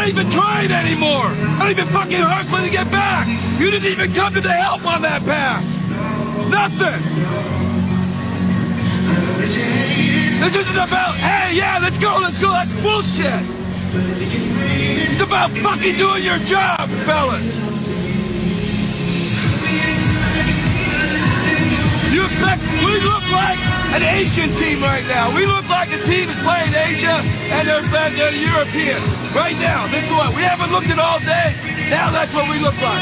not even trying anymore. Not even fucking hustling to get back. You didn't even come to the help on that path. Nothing. This isn't about, hey, yeah, let's go. That's bullshit. It's about fucking doing your job, fellas. You expect, we look like an Asian team right now. We look like a team that's playing Asia and they're European. Right now, this is what, we haven't looked at all day. Now that's what we look like.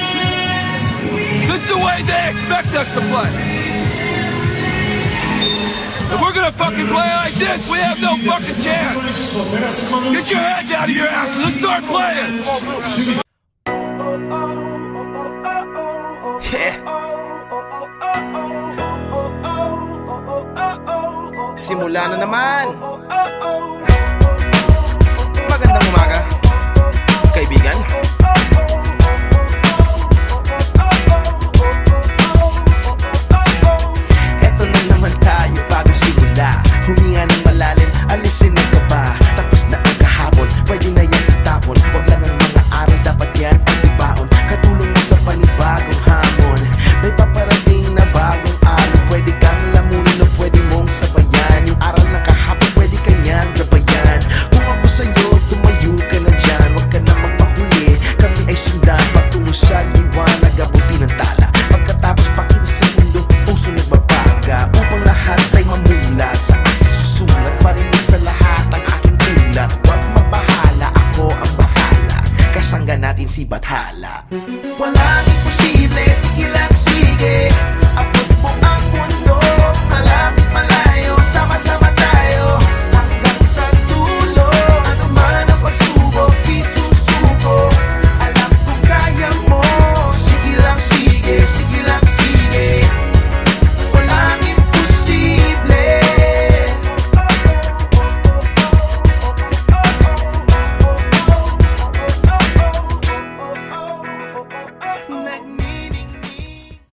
This is the way they expect us to play. If we're gonna fucking play like this, we have no fucking chance. Get your heads out of your asses, let's start playing. Yeah. Simula na naman. Magandang umaga, kaibigan. Eto na naman tayo bago simula. Huminga ng malalim, alisin ang kaba. Tapos na ang kahapon, pwede na yan itapon. Huwag lang ang mga araw, dapat yan ang ibaon. Katulong mo sa panibagong hamon. May paparating na bagong araw. Pwede kang lamunin o pwede mong sabayan. Yung araw na kahapon, pwede kanyang gabayan. Kung ako sa'yo, tumayo ka na dyan. Huwag ka na magpahuli, kami ay sundan patungo sa liwanag, abuti ng tala. Pagkatapos pakita sa mundo, puso nagbabaga. Upang lahat ay mamulat sa aking susulat. Marinig sa lahat ang aking ulat. Huwag mabahala, ako ang bahala. Kasangga natin si Bathala. Walang imposible, sige lang sige.